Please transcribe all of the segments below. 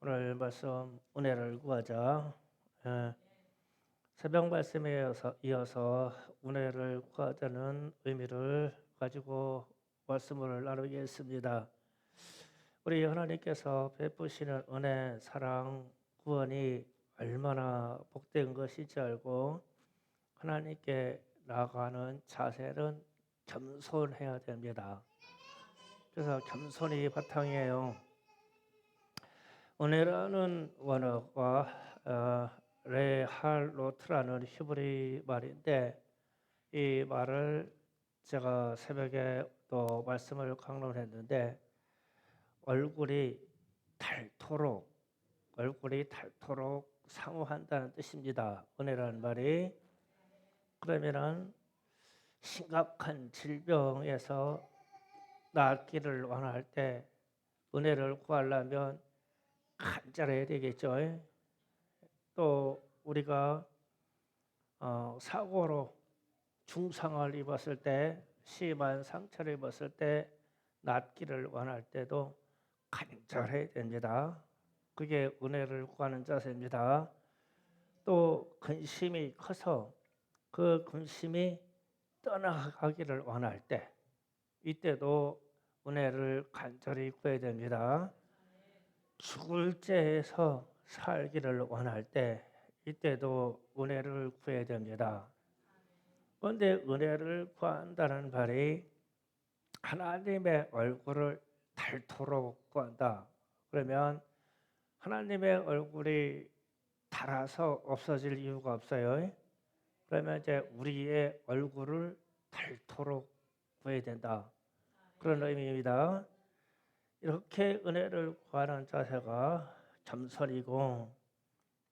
오늘 말씀 은혜를 구하자. 예, 새벽 말씀에 이어서 은혜를 구하자는 의미를 가지고 말씀을 나누겠습니다. 우리 하나님께서 베푸시는 은혜, 사랑, 구원이 얼마나 복된 것인지 알고 하나님께 나아가는 자세는 겸손해야 됩니다. 그래서 겸손이 바탕이에요. 은혜라는 원어가 레할로트라는 히브리 말인데, 이 말을 제가 새벽에 또 말씀을 강론했는데, 얼굴이 닳도록 사모한다는 뜻입니다. 은혜라는 말이. 그러면은 심각한 질병에서 낫기를 원할 때 은혜를 구하려면 간절해야 되겠죠. 또 우리가 사고로 중상을 입었을 때, 심한 상처를 입었을 때 낫기를 원할 때도 간절해야 됩니다. 그게 은혜를 구하는 자세입니다. 또 근심이 커서 그 근심이 떠나가기를 원할 때, 이때도 은혜를 간절히 구해야 됩니다. 죽을 죄에서 살기를 원할 때, 이때도 은혜를 구해야 됩니다. 그런데 은혜를 구한다는 말이 하나님의 얼굴을 닳도록 구한다. 그러면 하나님의 얼굴이 닳아서 없어질 이유가 없어요. 그러면 이제 우리의 얼굴을 닳도록 구해야 된다. 그런 의미입니다. 이렇게 은혜를 구하는 자세가 겸손이고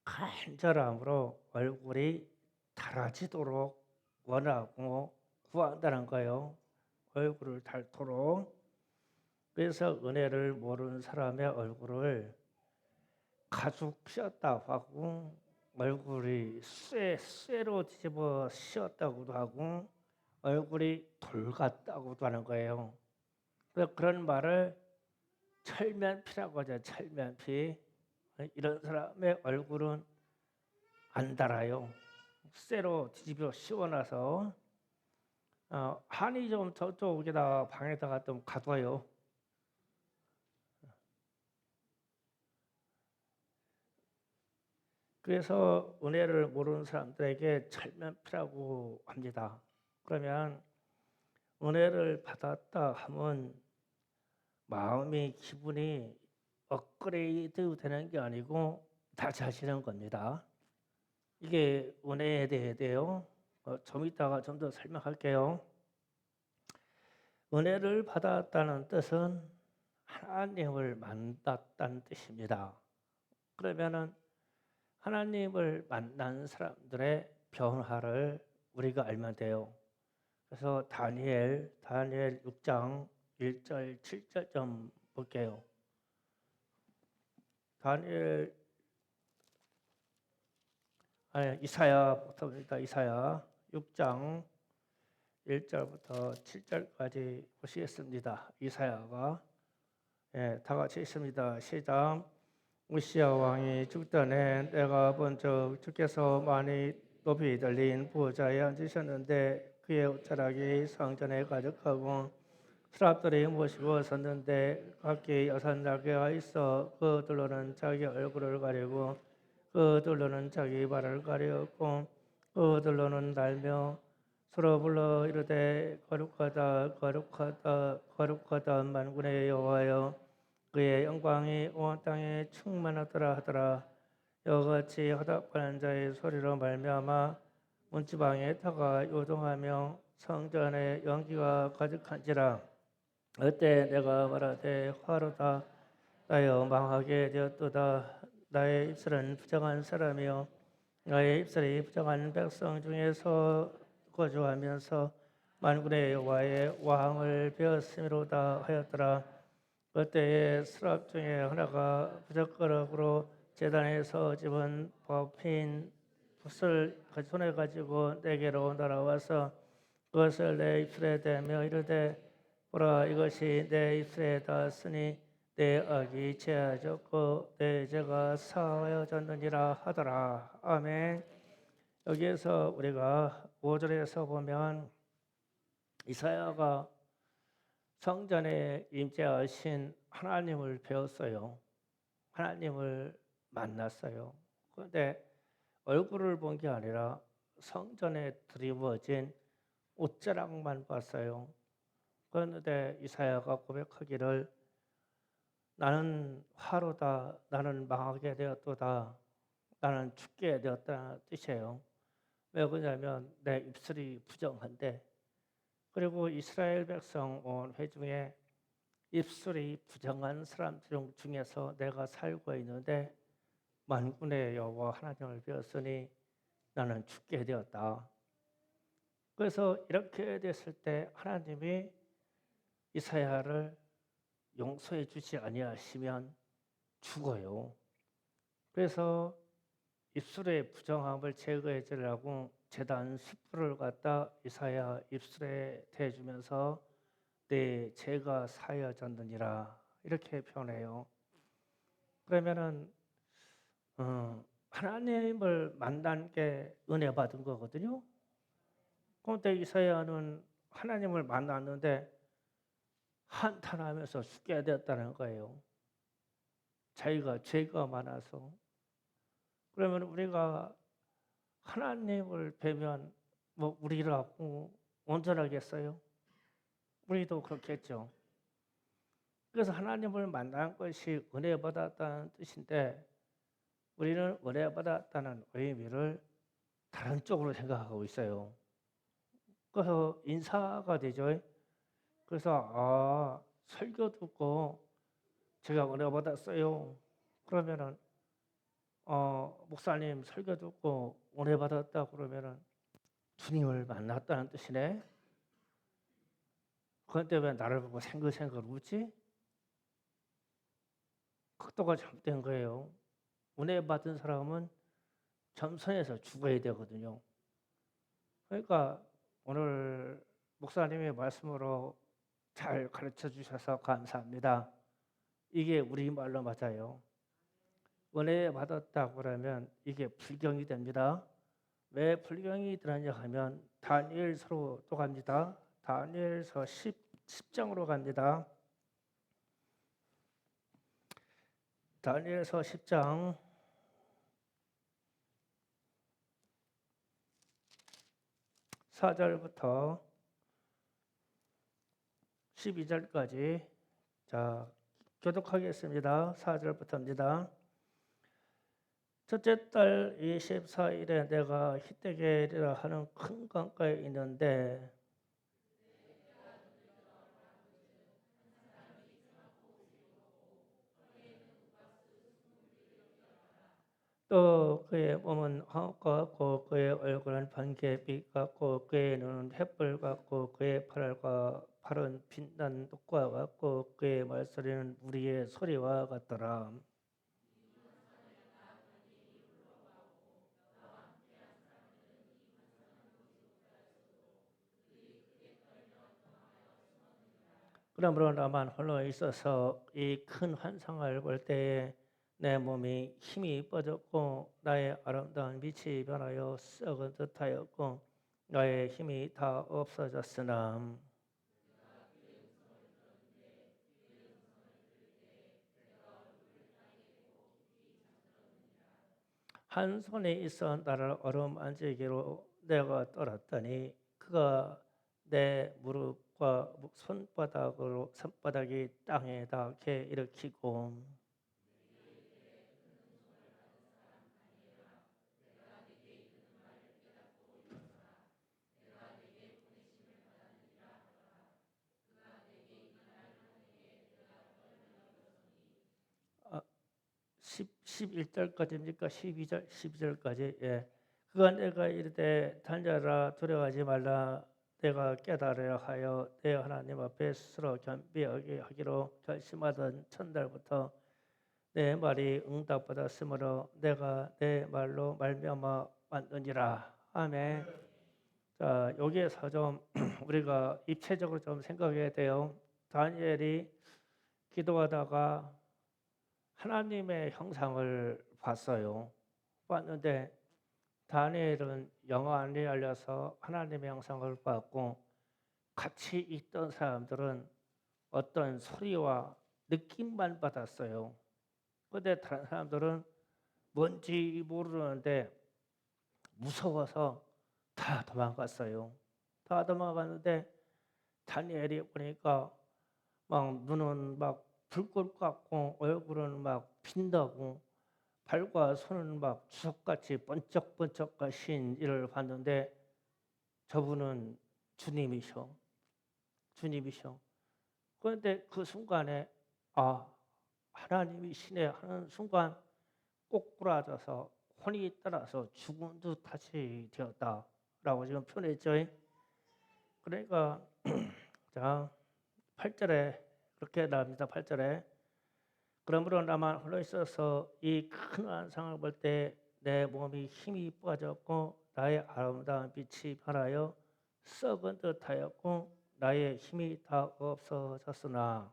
간절함으로 얼굴이 달아지도록 원하고 구한다는 거예요. 얼굴을 닳도록. 그래서 은혜를 모르는 사람의 얼굴을 가죽 씌었다고 하고, 얼굴이 쇠로 뒤집어 씌었다고도 하고, 얼굴이 돌 같다고도 하는 거예요. 그런 말을 철면피라고 하죠. 철면피. 이런 사람의 얼굴은 안 달아요. 쇠로 뒤집어 씌워놔서 한이 좀 저쪽에다 방에다가 좀 가둬요. 그래서 은혜를 모르는 사람들에게 철면피라고 합니다. 그러면 은혜를 받았다 하면 마음이, 기분이 업그레이드 되는 게 아니고 낮아지는 겁니다. 이게 은혜에 대해 돼요. 좀 이따가 좀 더 설명할게요. 은혜를 받았다는 뜻은 하나님을 만났다는 뜻입니다. 그러면은 하나님을 만난 사람들의 변화를 우리가 알면 돼요. 그래서 다니엘 6장 1절 7절 좀 볼게요. 이사야부터입니다. 이사야 6장 1절부터 7절까지 보시겠습니다. 이사야가 다 같이 있습니다. 시작. 우시야 왕이 죽던해 내가 본즉 주께서 많이 높이 들린 보좌에 앉으셨는데 그의 옷자락이 성전에 가득하고 스랍들이 모시고 섰는데 각기 6날개가 있어 그들로는 자기 얼굴을 가리고 그들로는 자기 발을 가리었고 그들로는 날며 서로 불러 이르되 거룩하다 거룩하다 거룩하다 만군의 여호와여 그의 영광이 온 땅에 충만하더라 하더라. 이같이 화답하는 자의 소리로 말미암아 문지방에 터가 요동하며 성전에 연기가 가득한지라. 그때 내가 말하되 화로다 나여 망하게 되었도다. 나의 입술은 부정한 사람이요 나의 입술이 부정한 백성 중에서 거주하면서 만군의 여호와의 왕을 배웠음이로다 하였더라. 그때에 스랍 중에 하나가 부적거럭으로 제단에서 집은 뽑힌 붓을 손에 가지고 내게로 날아와서 그것을 내 입술에 대며 이르되 보라 이것이 내 입술에 닿았으니 내 악이 제하였고 내 죄가 사하여졌느니라 하더라. 아멘. 여기에서 우리가 5절에서 보면 이사야가 성전에 임재하신 하나님을 배웠어요. 하나님을 만났어요. 그런데 얼굴을 본 게 아니라 성전에 드리워진 옷자락만 봤어요. 그런데 이사야가 고백하기를 나는 화로다, 나는 망하게 되었도다, 나는 죽게 되었다는 뜻이에요. 왜 그러냐면 내 입술이 부정한데, 그리고 이스라엘 백성 온 회중에 입술이 부정한 사람들 중에서 내가 살고 있는데 만군의 여호와 하나님을 배웠으니 나는 죽게 되었다. 그래서 이렇게 됐을 때 하나님이 이사야를 용서해 주지 아니하시면 죽어요. 그래서 입술의 부정함을 제거해 주려고 제단 숯불을 갖다 이사야 입술에 대주면서 내 죄가 사하여졌느니라 이렇게 표현해요. 그러면은 하나님을 만난 게 은혜 받은 거거든요. 그런데 이사야는 하나님을 만났는데 한탄하면서 죽게 되었다는 거예요. 자기가 죄가 많아서. 그러면 우리가 하나님을 뵈면 뭐 우리라고 온전하겠어요? 우리도 그렇겠죠. 그래서 하나님을 만난 것이 은혜 받았다는 뜻인데 우리는 은혜 받았다는 의미를 다른 쪽으로 생각하고 있어요. 그래서 인사가 되죠. 그래서 설교 듣고 제가 은혜 받았어요. 그러면은 목사님 설교 듣고 은혜 받았다 그러면은 주님을 만났다는 뜻이네. 그런데 왜 나를 보고 생글생글 웃지? 각도가 잘못된 거예요. 은혜 받은 사람은 겸손해서 죽어야 되거든요. 그러니까 오늘 목사님의 말씀으로 잘 가르쳐 주셔서 감사합니다. 이게 우리말로 맞아요. 은혜 받았다고 그러면 이게 불경이 됩니다. 왜 불경이 되느냐 하면 다니엘서로 또 갑니다. 다니엘서 10장으로 갑니다. 다니엘서 10장 4절부터 12절까지 자 교독하겠습니다. 4절부터입니다. 첫째 달 24일에 내가 히데겔이라 하는 큰 강가에 있는데 또 그의 몸은 황흑 같고 그의 얼굴은 번개빛 같고 그의 눈은 횃불 같고 그의 팔은 빛난 독과 같고 그의 말소리는 무리의 소리와 같더라. 그러므로 나만 홀로 있어서 이 큰 환상을 볼 때에 내 몸이 힘이 빠졌고 나의 아름다운 빛이 변하여 썩은 듯하였고 나의 힘이 다 없어졌으나 한 손에 있어 나를 어루만지기로 내가 떨었더니 그가 내 무릎과 손바닥이 땅에 닿게 일으키고 아, 11절까지입니까? 12절까지. 예. 그가 내가 이르되 달려라 두려워하지 말라 내가 깨달으려 하여 내 하나님 앞에 스스로 겸비하게 하기로 결심하던 첫날부터 내 말이 응답받았으므로 내가 내 말로 말미암아 왔느니라. 아멘. 자, 여기에서 좀 우리가 입체적으로 좀 생각해야 돼요. 다니엘이 기도하다가 하나님의 형상을 봤어요. 봤는데 다니엘은 영어 안에 알려서 하나님의 형상을 봤고 같이 있던 사람들은 어떤 소리와 느낌만 받았어요. 그런데 다른 사람들은 뭔지 모르는데 무서워서 다 도망갔어요. 다 도망갔는데 다니엘이 보니까 막 눈은 막 불꽃 같고 얼굴은 막 핀다고 발과 손은 막 주석같이 번쩍번쩍 하신 이를 봤는데 저분은 주님이셔. 주님이셔. 그런데 그 순간에 아 하나님이시네 하는 순간 꼬꾸라져서 혼이 따라서 죽은 듯하시 되었다라고 지금 표현했죠. 그러니까 자 8절에 그렇게 나옵니다. 8절에 그러므로 나만 홀로 있어서 이 큰 환상을 볼 때 내 몸이 힘이 빠졌고 나의 아름다운 빛이 변하여 썩은 듯하였고 나의 힘이 다 없어졌으나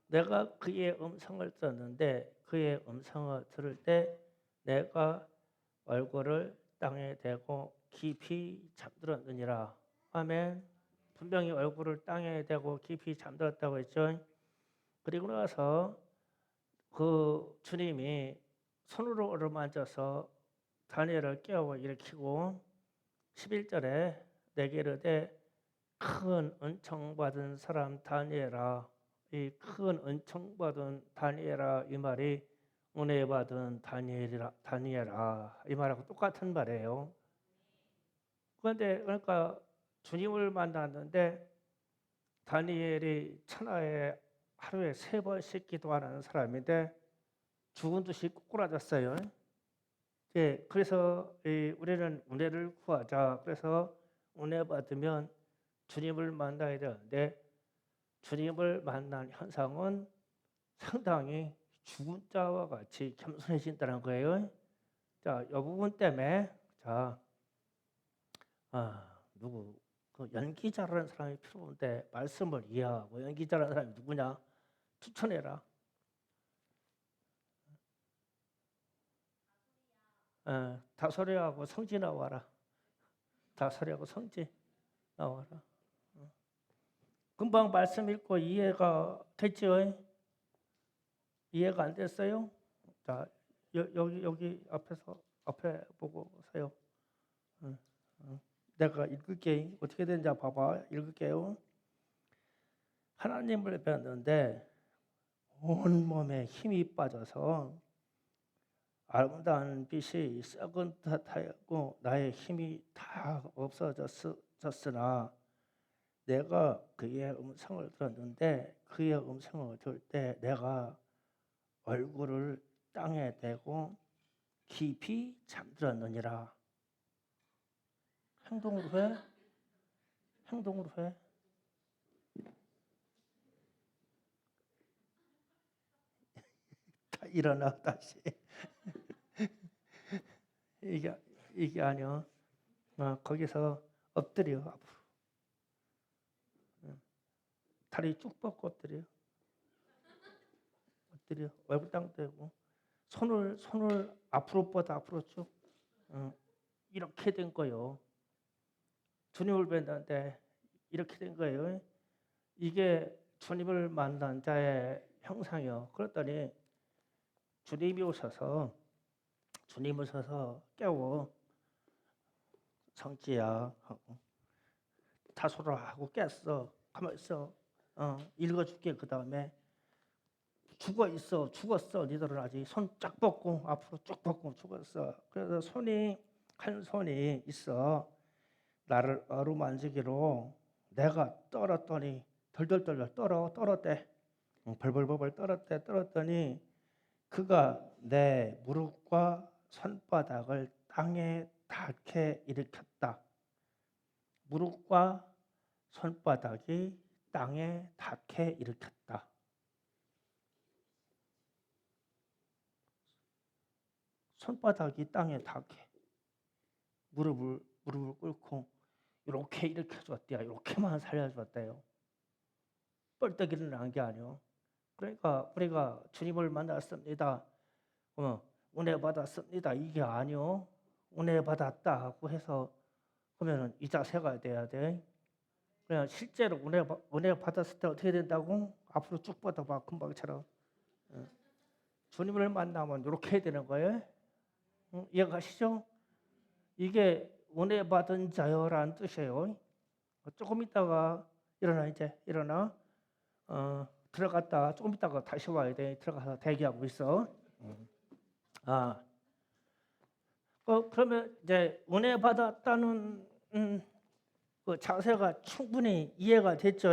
내가 그의 음성을 들었는데 그의 음성을 들을 때 내가 얼굴을 땅에 대고 깊이 잠들었느니라. 아멘. 분명히 얼굴을 땅에 대고 깊이 잠들었다고 했죠. 그리고 나서 그 주님이 손으로 어루만져서 다니엘을 깨워 일으키고 11절에 내게 이르되 큰 은총 받은 사람 다니엘아, 이 큰 은총 받은 다니엘아 이 말이 은혜 받은 다니엘아 이 말하고 똑같은 말이에요. 그런데 그러니까 주님을 만났는데 다니엘이 천하에 하루에 3번씩 기도하는 사람인데 죽은 듯이 꼬꾸라졌어요. 예, 그래서 우리는 은혜를 구하자. 그래서 은혜 받으면 주님을 만나야 되는데 주님을 만난 현상은 상당히 죽은 자와 같이 겸손해진다는 거예요. 자, 이 부분 때문에 누구 그 연기 잘하는 사람이 필요한데 말씀을 이해하고 연기 잘하는 사람이 누구냐? 추천해라. 다소리하고 성지 나와라. 다소리하고 성지 나와라. 금방 말씀 읽고 이해가 됐죠? 이해가 안 됐어요? 자, 여기 앞에 보고서요. 내가 읽을게. 어떻게 되는지 봐봐. 읽을게요. 하나님을 뵀는데 온몸에 힘이 빠져서 아름다운 빛이 썩은 듯하였고 나의 힘이 다 없어졌으나 내가 그의 음성을 들었는데 그의 음성을 들을 때 내가 얼굴을 땅에 대고 깊이 잠들었느니라. 행동으로 해? 행동으로 해? 다 일어나 다시. 이게 아니야. 거기서 엎드려 앞으로. 다리 쭉 뻗고 엎드려. 엎드려. 얼굴 땅 대고 손을 앞으로 뻗어 앞으로 쭉. 이렇게 된 거요. 주님을 뵀는데 이렇게 된 거예요. 이게 주님을 만난 자의 형상이요. 그랬더니 주님이 오셔서 깨워 성지야 하고 다소라 하고 깼어. 가만 있어. 읽어줄게. 그 다음에 죽었어. 니들은 아직 손 쫙 뻗고 앞으로 쭉 뻗고 죽었어. 그래서 한 손이 있어. 나를 어루만지기로 내가 떨었더니 덜덜덜 떨었대. 벌벌벌 떨었더니 그가 내 무릎과 손바닥을 땅에 닿게 일으켰다. 무릎과 손바닥이 땅에 닿게 일으켰다. 손바닥이 땅에 닿게 무릎을 꿇고 이렇게 일으켜줬대요. 이렇게만 살려줬대요. 뻘떡 일어난 게 아니요. 그러니까 우리가 주님을 만났습니다. 은혜 받았습니다. 이게 아니요. 은혜 받았다 하고 해서 그러면은 이 자세가 돼야 돼. 그냥 실제로 은혜 받았을 때 어떻게 된다고? 앞으로 쭉 뻗어봐 금방처럼. 주님을 만나면 이렇게 해야 되는 거예요. 이해가시죠? 이게 은혜 받은 자요라는 뜻이에요. 조금 있다가 일어나 이제 일어나 들어갔다 조금 있다가 다시 와야 돼. 들어가서 대기하고 있어. 아, 그러면 이제 은혜 받았다는 그 자세가 충분히 이해가 됐죠.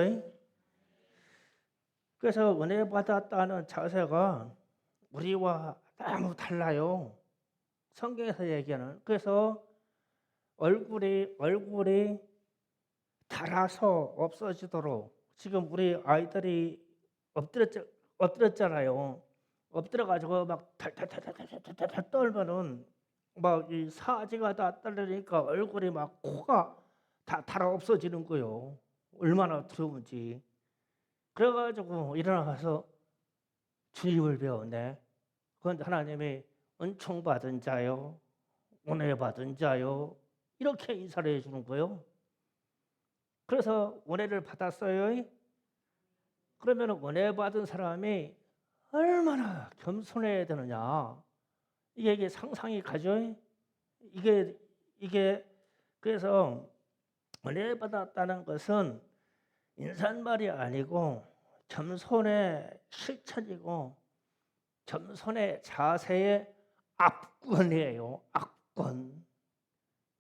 그래서 은혜 받았다는 자세가 우리와 너무 달라요. 성경에서 얘기하는. 그래서 얼굴이 닳아서 없어지도록 지금 우리 아이들이 엎드렸잖아요. 엎드려가지고 막 탈탈탈탈탈탈탈 떨면은 막 이 사지가 다 떨리니까 얼굴이 막 코가 다 달아 없어지는 거요. 얼마나 두려운지. 그래가지고 일어나서 주님을 배웠네. 그런데 하나님이 은총 받은 자요, 은혜 받은 자요 이렇게 인사를 해주는 거요. 그래서 은혜를 받았어요. 그러면 은혜 받은 사람이 얼마나 겸손해야 되느냐. 이게 상상이 가죠. 이게 그래서 은혜 받았다는 것은 인사말이 아니고 겸손의 실천이고 겸손의 자세의 압권이에요. 압권.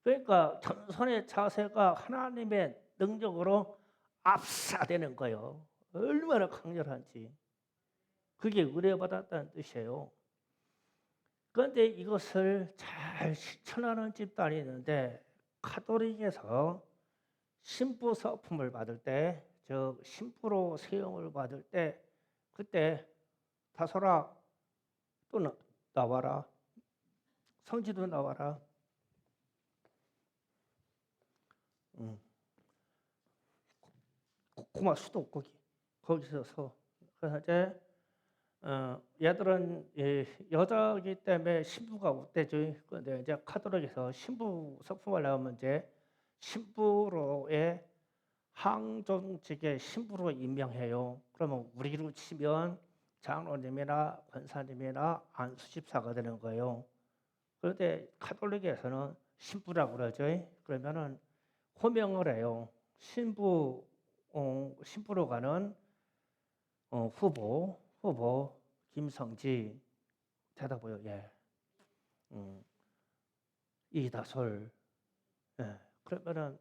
그러니까 겸손의 자세가 하나님의 능력으로 압사되는 거예요. 얼마나 강렬한지. 그게 의뢰받았다는 뜻이에요. 그런데 이것을 잘 실천하는 집단이 있는데 카톨릭에서 신부 서품을 받을 때, 즉 신부로 세움을 받을 때 그때 다소라 또 나와라. 성지도 나와라. 고마 수도 거기서 서. 그래서 이제 얘들은 여자이기 때문에 신부가 없대죠. 그런데 이제 카톨릭에서 신부 서품을 나오면 이제 신부로의 항존직의 신부로 임명해요. 그러면 우리로 치면 장로님이나 권사님이나 안수집사가 되는 거예요. 그런데 카톨릭에서는 신부라고 그러죠. 그러면은 호명을 해요. 신부로 가는 후보 김성지 대답해요. 예. 이다솔. 예. 그러면은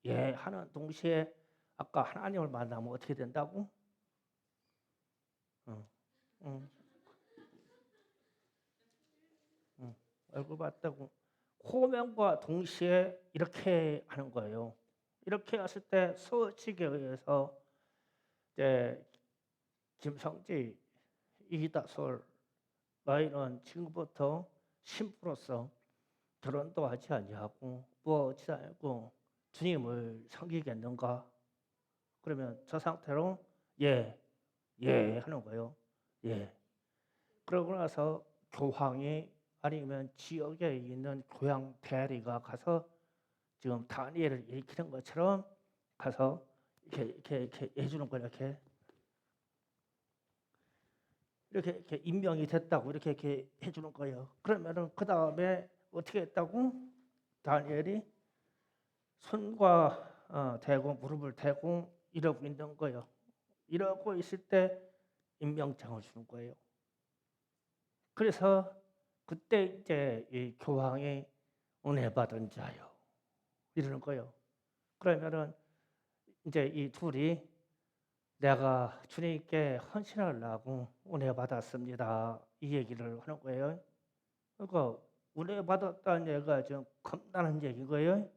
예 하는 동시에 아까 하나님을 만나면 어떻게 된다고? 얼굴 봤다고 호명과 동시에 이렇게 하는 거예요. 이렇게 했을 때 서칙에 의해서 이제 김성지 이다솔 너희는 지금부터 신부로서 결혼도 하지 아니하고 무엇이 아니고 주님을 섬기겠는가? 그러면 저 상태로 예 하는 거예요. 예. 그러고 나서 교황이 아니면 지역에 있는 교황 대리가 가서 지금 다니엘을 일으키는 것처럼 가서 이렇게 해주는 거예요. 이렇게 임명이 됐다고 이렇게 해주는 거예요. 그러면은 그 다음에 어떻게 했다고? 다니엘이 손과 대고 무릎을 대고 이러고 있는 거예요. 이러고 있을 때 임명장을 주는 거예요. 그래서 그때 이제 이 교황이 은혜 받은 자요 이러는 거예요. 그러면은 이제 이 둘이 내가 주님께 헌신하려고 은혜 받았습니다. 이 얘기를 하는 거예요. 그러니까 은혜 받았다는 얘기가 좀 겁나는 얘기고요.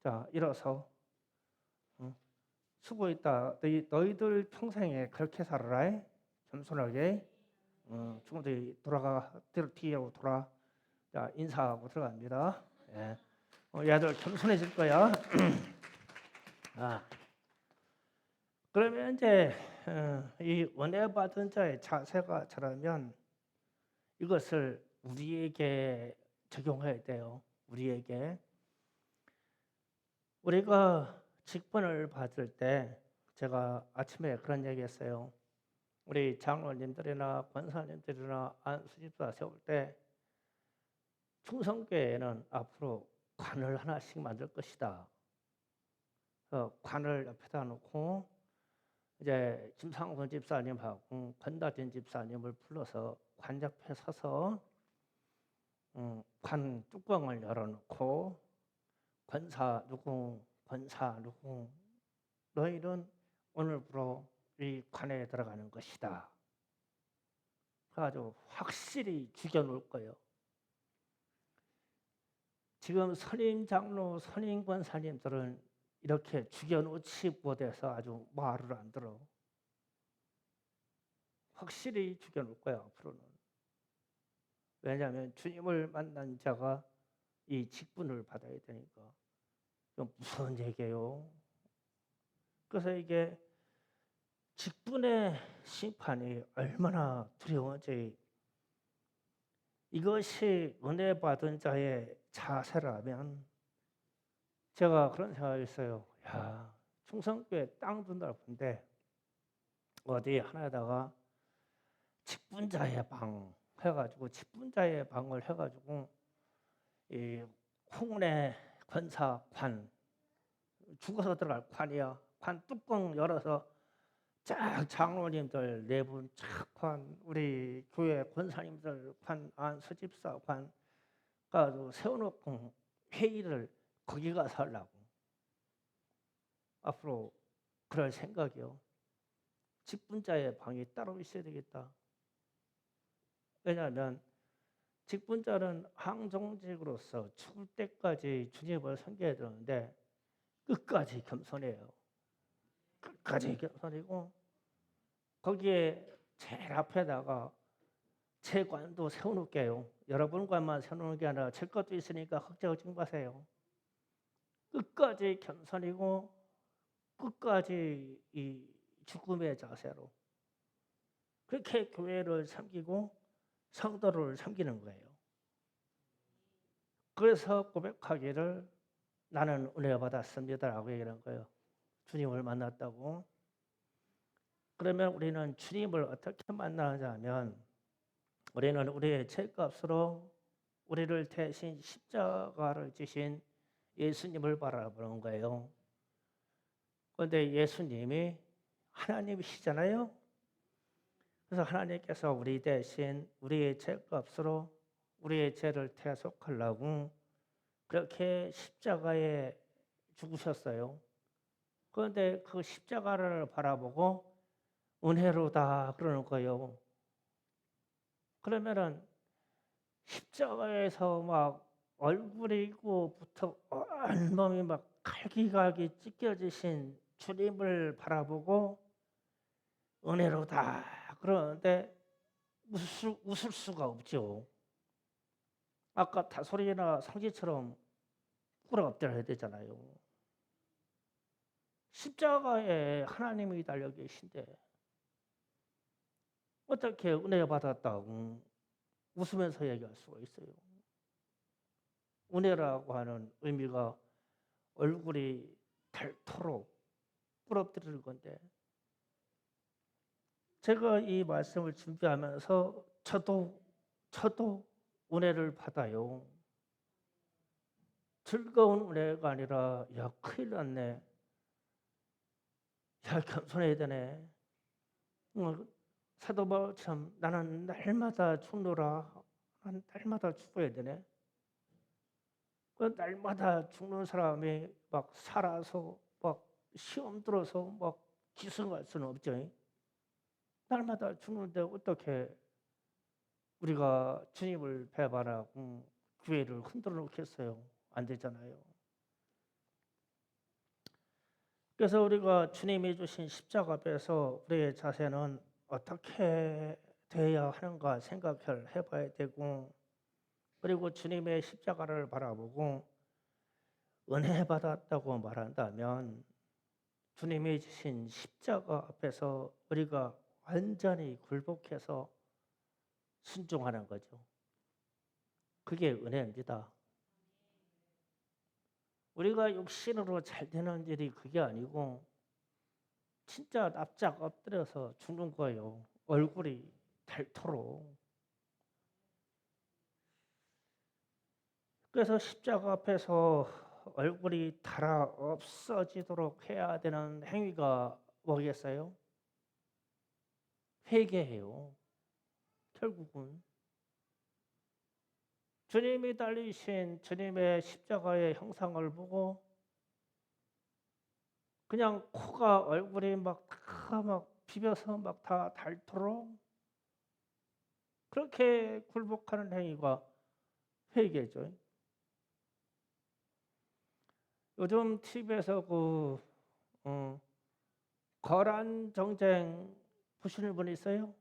자, 일어서 수고했다. 너희들 평생에 그렇게 살아라. 겸손하게. 친구들이 뒤로 돌아. 자, 인사하고 들어갑니다. 예. 얘들 겸손해질 거야. 아. 그러면 이제 이 은혜 받은 자의 자세가 저라면 이것을 우리에게 적용해야 돼요. 우리에게. 우리가 직분을 받을 때 제가 아침에 그런 얘기했어요. 우리 장로님들이나 권사님들이나 안수집사 세울 때 충성교회는 앞으로 관을 하나씩 만들 것이다. 관을 옆에다 놓고 이제 김상선 집사님하고 권다진 집사님을 불러서 관 옆에 서서 관 뚜껑을 열어놓고 권사 누구, 권사 누구, 너희는 오늘부로 이 관에 들어가는 것이다. 그래가지고 확실히 죽여놓을 거예요. 지금 선임 장로, 선임 권사님들은 이렇게 죽여놓지 못해서 아주 말을 안 들어. 확실히 죽여놓을 거야 앞으로는. 왜냐하면 주님을 만난 자가 이 직분을 받아야 되니까. 좀 무서운 얘기예요. 그래서 이게 직분의 심판이 얼마나 두려운지, 이것이 은혜 받은 자의 자세라면 제가 그런 생각이 있어요. 야, 충성교회 땅 준다고 본데 어디 하나에다가 직분자의 방 해가지고 직분자의 방을 해가지고 이 홍례 권사 관, 죽어서 들어갈 관이야. 관 뚜껑 열어서 쫙 장로님들 네 분 쫙 관, 우리 교회 권사님들 관, 안수집사 관 가지고 세워놓고 회의를 거기 가서 하려고. 앞으로 그럴 생각이요. 직분자의 방이 따로 있어야 되겠다. 왜냐하면 직분자는 항종직으로서 죽을 때까지 주님을 섬겨야 되는데 끝까지 겸손해요. 끝까지 겸손이고 거기에 제일 앞에다가 제 관도 세워놓을게요. 여러분 관만 세워놓는 게 아니라 제 것도 있으니까 걱정하지 마세요. 끝까지 겸손이고 끝까지 이 죽음의 자세로 그렇게 교회를 섬기고 성도를 섬기는 거예요. 그래서 고백하기를 나는 은혜 받았습니다라고 얘기하는 거예요. 주님을 만났다고. 그러면 우리는 주님을 어떻게 만나냐면 우리는 우리의 죄값으로 우리를 대신 십자가를 지신 예수님을 바라보는 거예요. 그런데 예수님이 하나님이시잖아요. 그래서 하나님께서 우리 대신 우리의 죄값으로 우리의 죄를 대속하려고 그렇게 십자가에 죽으셨어요. 그런데 그 십자가를 바라보고 은혜로다 그러는 거예요. 그러면은 십자가에서 막 얼굴이고부터 온몸이 막 갈기갈기 찢겨지신 주님을 바라보고 은혜로다 그러는데 웃을 수가 없죠. 아까 다소리나 상지처럼 꿇어 엎드려야 되잖아요. 십자가에 하나님이 달려 계신데 어떻게 은혜 받았다고 웃으면서 얘기할 수가 있어요. 은혜라고 하는 의미가 얼굴이 닳도록 꿇어엎드리는 건데 제가 이 말씀을 준비하면서 저도 은혜를 받아요. 즐거운 은혜가 아니라 야 큰일 났네. 야 겸손해야 되네. 사도 바울처럼 나는 날마다 죽노라. 난 날마다 죽어야 되네. 그 날마다 죽는 사람이 막 살아서 막 시험 들어서 막 기승할 수는 없죠. 날마다 죽는데 어떻게 우리가 주님을 배반하고 교회를 흔들어 놓겠어요? 안 되잖아요. 그래서 우리가 주님이 주신 십자가 앞에서 우리의 자세는 어떻게 되어야 하는가 생각을 해봐야 되고 그리고 주님의 십자가를 바라보고 은혜 받았다고 말한다면 주님이 주신 십자가 앞에서 우리가 완전히 굴복해서 순종하는 거죠. 그게 은혜입니다. 우리가 육신으로 잘 되는 일이 그게 아니고 진짜 납작 엎드려서 죽는 거예요. 얼굴이 닳도록. 그래서 십자가 앞에서 얼굴이 달아 없어지도록 해야 되는 행위가 뭐겠어요? 회개해요. 결국은 주님이 달리신 주님의 십자가의 형상을 보고 그냥 코가 얼굴이 막 비벼서 막 다 닳도록 그렇게 굴복하는 행위가 회개죠. 요즘 TV에서 거란 정쟁 보시는 분 있어요?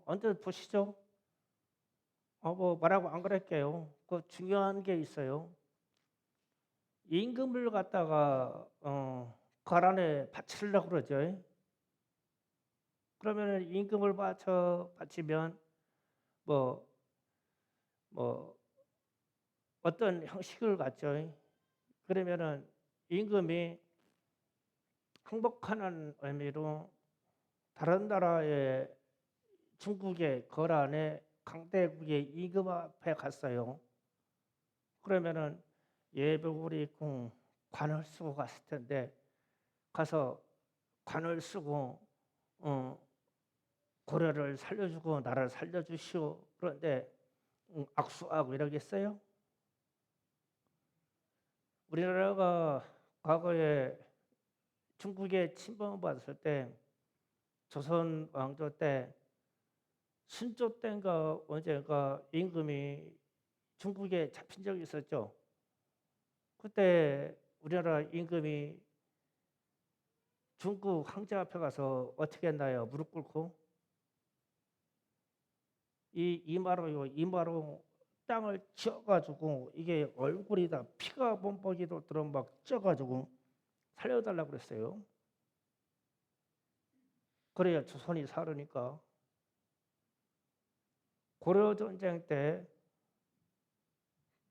언제 보시죠? 뭐 말하고 안 그럴게요. 그 중요한 게 있어요. 임금을 갖다가 거란에 바치려고 그러죠. 그러면 임금을 바치면 뭐 어떤 형식을 갖죠. 그러면은 임금이 항복하는 의미로 다른 나라의 중국의 거란의 강대국의 임금 앞에 갔어요. 그러면은 예복을 입고 관을 쓰고 갔을 텐데 가서 관을 쓰고 고려를 살려주고 나라를 살려주시오. 그런데 악수하고 이러겠어요? 우리나라가 과거에 중국에 침범받았을 때 조선 왕조 때 순조 때인가 언젠가 임금이 중국에 잡힌 적이 있었죠. 그때 우리나라 임금이 중국 황제 앞에 가서 어떻게 했나요? 무릎 꿇고 이 이마로 땅을 찧어가지고 이게 얼굴이 다 피가 범벅이로 들어 막 쪄가지고 살려달라고 그랬어요. 그래야 조선이 살으니까. 고려 전쟁 때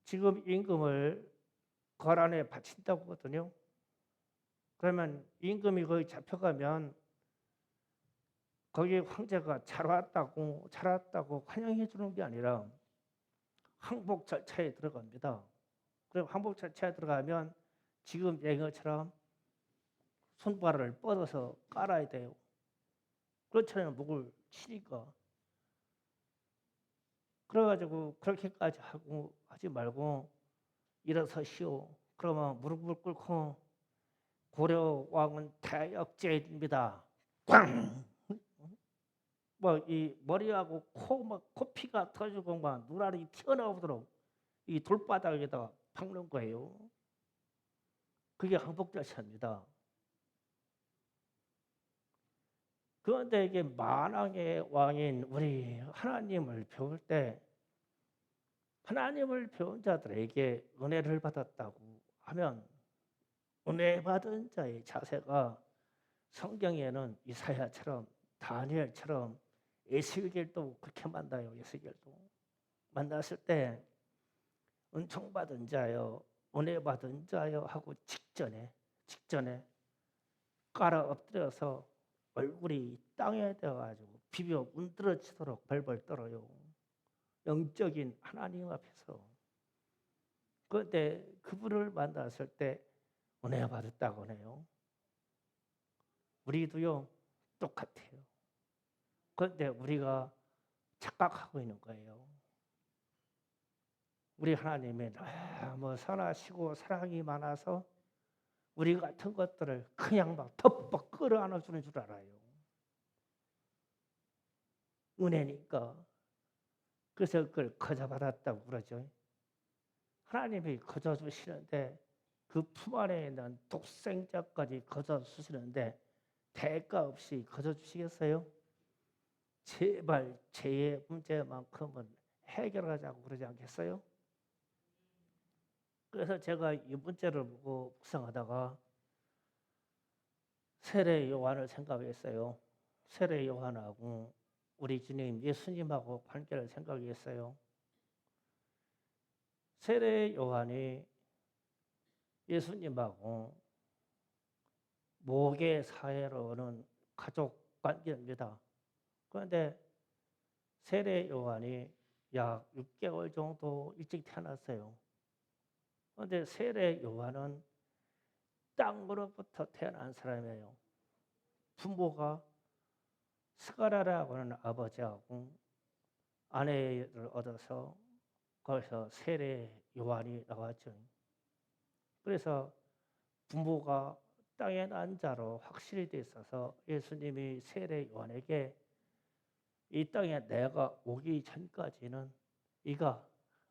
지금 임금을 거란에 바친다고 하거든요. 그러면 임금이 거기 잡혀가면 거기 황제가 잘 왔다고 환영해 주는 게 아니라 항복 절차에 들어갑니다. 그럼 항복 절차에 들어가면 지금 얘기한 것처럼 손발을 뻗어서 깔아야 돼요. 그렇잖아요. 목을 치니까. 그래가지고 그렇게까지 하지 말고 일어서시오. 그러면 무릎을 꿇고 고려 왕은 대역죄입니다. 꽝! 이 머리하고 코피가 터지고 막 눈알이 튀어나오도록 이 돌바닥에다가 박는 거예요. 그게 항복절차입니다. 그런데 이게 만왕의 왕인 우리 하나님을 배울 때 하나님을 배운 자들에게 은혜를 받았다고 하면 은혜 받은 자의 자세가 성경에는 이사야처럼 다니엘처럼 에스겔도 그렇게 만나요. 에스겔도 만났을 때 은총 받은 자여 은혜 받은 자여 하고 직전에 깔아 엎드려서 얼굴이 땅에 대가지고 비벼 문드러지도록 벌벌 떨어요. 영적인 하나님 앞에서. 그때 그분을 만났을 때 은혜 받았다고 해요. 우리도요 똑같아요. 그런데 우리가 착각하고 있는 거예요. 우리 하나님이 너무 선하시고 사랑이 많아서 우리 같은 것들을 그냥 막 덮어 끌어안아 주는 줄 알아요. 은혜니까. 그래서 그걸 거저받았다고 그러죠. 하나님이 거저주시는데 그 품 안에 있는 독생자까지 거저주시는데 대가 없이 거저주시겠어요? 제발 죄의 문제만큼은 해결하자고 그러지 않겠어요? 그래서 제가 이 문제를 보고 묵상하다가 세례 요한을 생각했어요. 세례 요한하고 우리 주님 예수님하고 관계를 생각했어요. 세례 요한이 예수님하고 모계 사회로는 가족 관계입니다. 그런데 세례 요한이 약 6개월 정도 일찍 태어났어요. 그런데 세례 요한은 땅으로부터 태어난 사람이에요. 부모가 스가랴라고 하는 아버지하고 아내를 얻어서 거기서 세례 요한이 나왔죠. 그래서 부모가 땅에 난 자로 확실히 돼 있어서 예수님이 세례 요한에게 이 땅에 내가 오기 전까지는 네가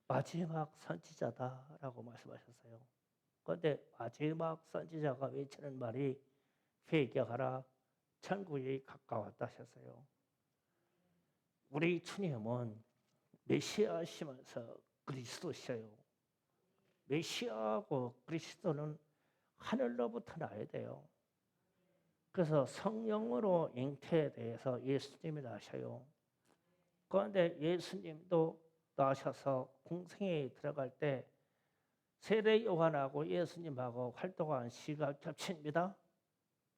마지막 선지자다라고 말씀하셨어요. 그런데 마지막 선지자가 외치는 말이 회개하라 천국이 가까웠다 하셨어요. 우리 주님은 메시아시면서 그리스도셔요. 메시아하고 그리스도는 하늘로부터 나야 돼요. 그래서 성령으로 잉태돼서 예수님이 나셔요. 그런데 예수님도 나셔서 공생에 들어갈 때 세례 요한하고 예수님하고 활동한 시가 겹칩니다.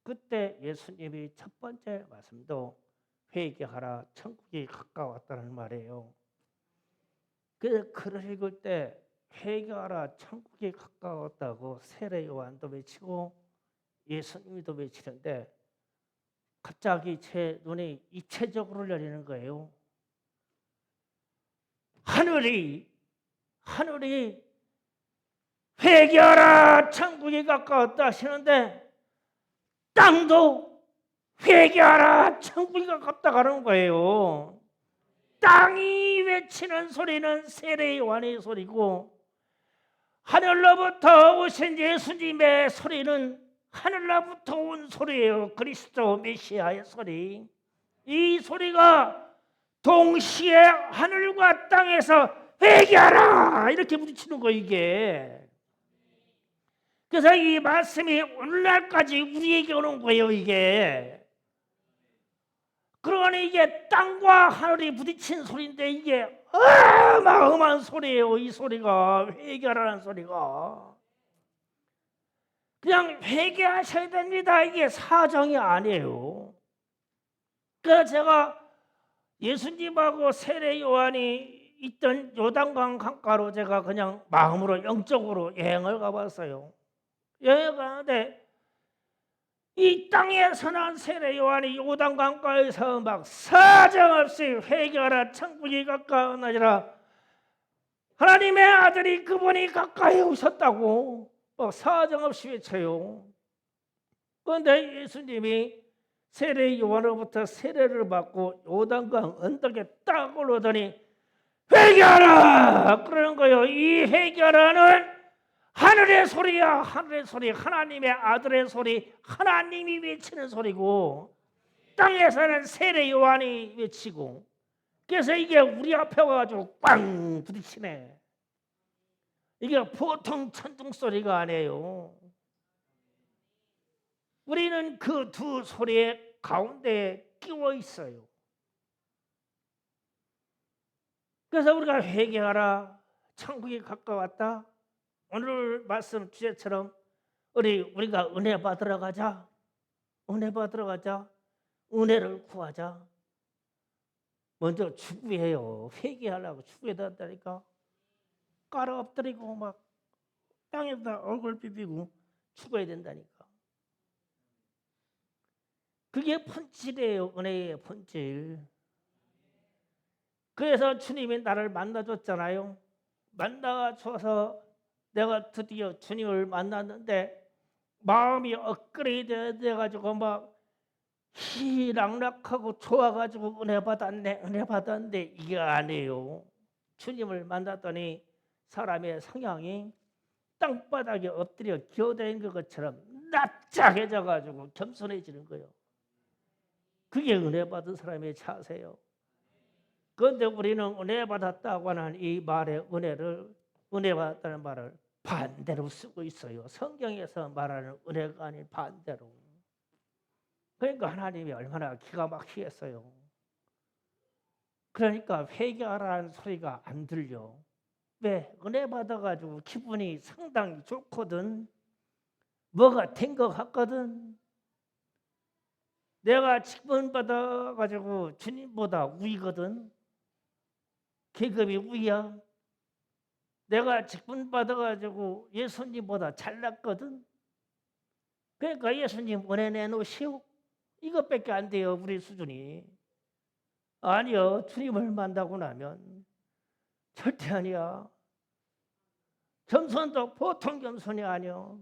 그때 예수님이 첫 번째 말씀도 회개하라 천국이 가까웠다는 말이에요. 그래서 글을 읽을 때 회개하라 천국이 가까웠다고 세례 요한도 외치고 예수님도 외치는데 갑자기 제 눈이 입체적으로 열리는 거예요. 하늘이 회개하라 천국이 가까웠다 하시는데 땅도 회개하라 천국이 가깝다 하는 거예요. 땅이 외치는 소리는 세례 요한의 소리고 하늘로부터 오신 예수님의 소리는 하늘로부터 온 소리예요. 그리스도 메시아의 소리. 이 소리가 동시에 하늘과 땅에서 회개하라 이렇게 부딪히는 거 이게. 그래서 이 말씀이 오늘날까지 우리에게 오는 거예요 이게. 그러니 이게 땅과 하늘이 부딪힌 소리인데 이게 어마어마한 소리예요. 이 소리가 회개하라는 소리가. 그냥 회개하셔야 됩니다. 이게 사정이 아니에요. 그래서 제가 예수님하고 세례 요한이 있던 요단강 강가로 제가 그냥 마음으로 영적으로 여행을 가봤어요. 여행 가는데 이 땅에서 난 세례 요한이 요단강가에서 막 사정없이 회개하라 천국이 가까워나니라 하나님의 아들이 그분이 가까이 오셨다고 막 사정없이 외쳐요. 그런데 예수님이 세례 요한으로부터 세례를 받고 요단강 언덕에 딱 올라오더니 회개하라 그러는 거예요. 이 회개하라는 하늘의 소리야. 하늘의 소리. 하나님의 아들의 소리. 하나님이 외치는 소리고 땅에서는 세례 요한이 외치고 그래서 이게 우리 앞에 와가지고 꽝 부딪히네. 이게 보통 천둥 소리가 아니에요. 우리는 그 두 소리의 가운데에 끼워 있어요. 그래서 우리가 회개하라 천국이 가까웠다. 오늘 말씀 주제처럼 우리가 은혜 받으러 가자. 은혜 받으러 가자. 은혜를 구하자. 먼저 추구해요. 회개하려고 추구해야 된다니까. 깔아 엎드리고 막 땅에다 얼굴 비비고 추구해야 된다니까. 그게 본질이에요. 은혜의 본질. 그래서 주님이 나를 만나줬잖아요. 만나줘서 내가 드디어 주님을 만났는데 마음이 업그레이드 돼가지고 막 희락락하고 좋아가지고 은혜 받았는데 이게 아니에요. 주님을 만났더니 사람의 성향이 땅바닥에 엎드려 기어다니는 것처럼 납작해져가지고 겸손해지는 거예요. 그게 은혜 받은 사람의 자세예요. 그런데 우리는 은혜 받았다고 하는 이 말의 은혜 받았다는 말을 반대로 쓰고 있어요. 성경에서 말하는 은혜가 아닌 반대로. 그러니까 하나님이 얼마나 기가 막히겠어요. 그러니까 회개하라는 소리가 안 들려. 왜? 은혜 받아가지고 기분이 상당히 좋거든. 뭐가 된 것 같거든. 내가 직분 받아가지고 주님보다 우위거든. 계급이 우위야. 내가 직분 받아가지고 예수님보다 잘났거든. 그러니까 예수님 은혜 내놓으시오. 이것밖에 안 돼요, 우리 수준이. 아니요, 주님을 만나고 나면 절대 아니야. 겸손도 보통 겸손이 아니야.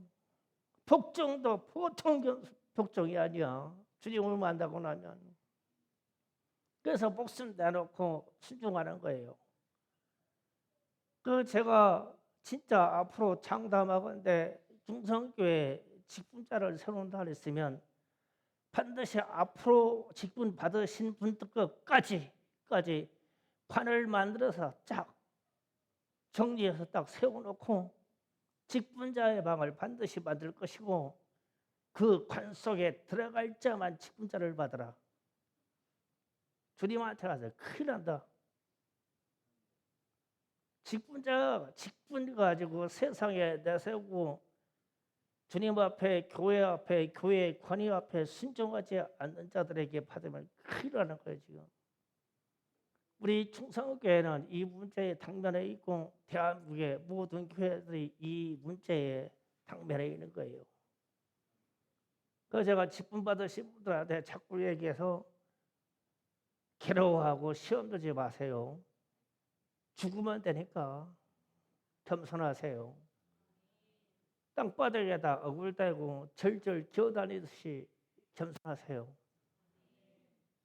복종도 보통 복종이 아니야. 주님을 만나고 나면. 그래서 목숨 내놓고 순종하는 거예요. 그 제가 진짜 앞으로 장담하건대 중성교회 직분자를 세운다 했으면 반드시 앞으로 직분 받으신 분들 것까지 관을 만들어서 쫙 정리해서 딱 세워놓고 직분자의 방을 반드시 만들 것이고 그 관 속에 들어갈 자만 직분자를 받으라. 주님한테 가서 큰일 난다. 직분 가지고 세상에 내세우고 주님 앞에 교회 권위 앞에 순종하지 않는 자들에게 받으면 큰일 나는 거예요. 지금 우리 충성교회는 이 문제에 당면에 있고 대한민국의 모든 교회들이 이 문제에 당면에 있는 거예요. 그래서 제가 직분 받으신 분들한테 자꾸 얘기해서 괴로워하고 시험 들지 마세요. 죽으면 되니까 겸손하세요. 땅바닥에다 얼굴 대고 절절 기어다니듯이 겸손하세요.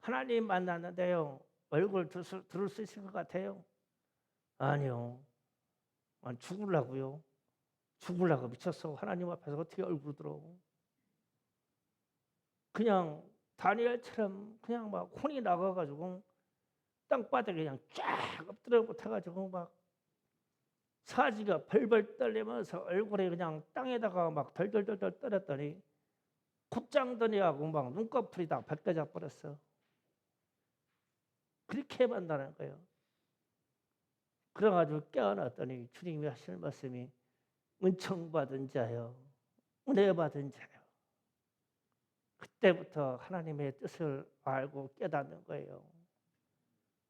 하나님 만났는데요. 얼굴 들을 수 있을 것 같아요? 아니요. 죽으려고요. 죽으려고 미쳤어. 하나님 앞에서 어떻게 얼굴 들어. 그냥 다니엘처럼 그냥 막 혼이 나가가지고 땅바닥에 그냥 쫙 엎드려 붙어가지고 막 사지가 벌벌 떨리면서 얼굴에 그냥 땅에다가 막 덜덜덜덜 떨었더니 콧장더니하고 막 눈꺼풀이 다 벗겨져 버렸어. 그렇게 만나는 거예요. 그래가지고 깨어났더니 주님이 하시는 말씀이 은총 받은 자요, 은혜 받은 자요. 그때부터 하나님의 뜻을 알고 깨닫는 거예요.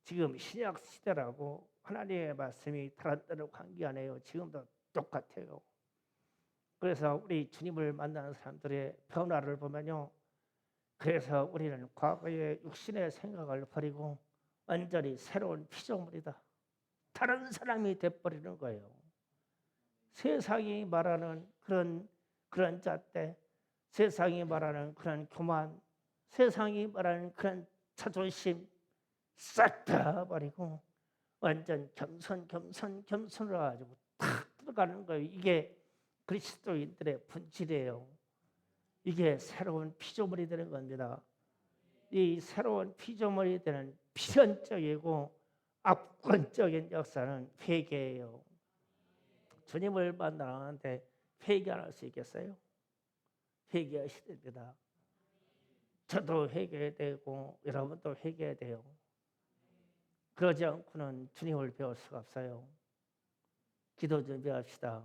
지금 신약 시대라고 하나님의 말씀이 다른 때로 관계 안 해요. 지금도 똑같아요. 그래서 우리 주님을 만나는 사람들의 변화를 보면요. 그래서 우리는 과거의 육신의 생각을 버리고 완전히 새로운 피조물이다. 다른 사람이 돼버리는 거예요. 세상이 말하는 그런 잣대, 세상이 말하는 그런 교만, 세상이 말하는 그런 자존심 싹 다 버리고 완전 겸손을 가지고 탁 들어가는 거예요. 이게 그리스도인들의 본질이에요. 이게 새로운 피조물이 되는 겁니다. 이 새로운 피조물이 되는 필연적이고 압권적인 역사는 회개예요. 주님을 만나는데 회개 안 할 수 있겠어요? 회개하셔야 됩니다. 저도 회개해야 되고 여러분도 회개해야 돼요. 그러지 않고는 주님을 배울 수가 없어요. 기도 준비합시다.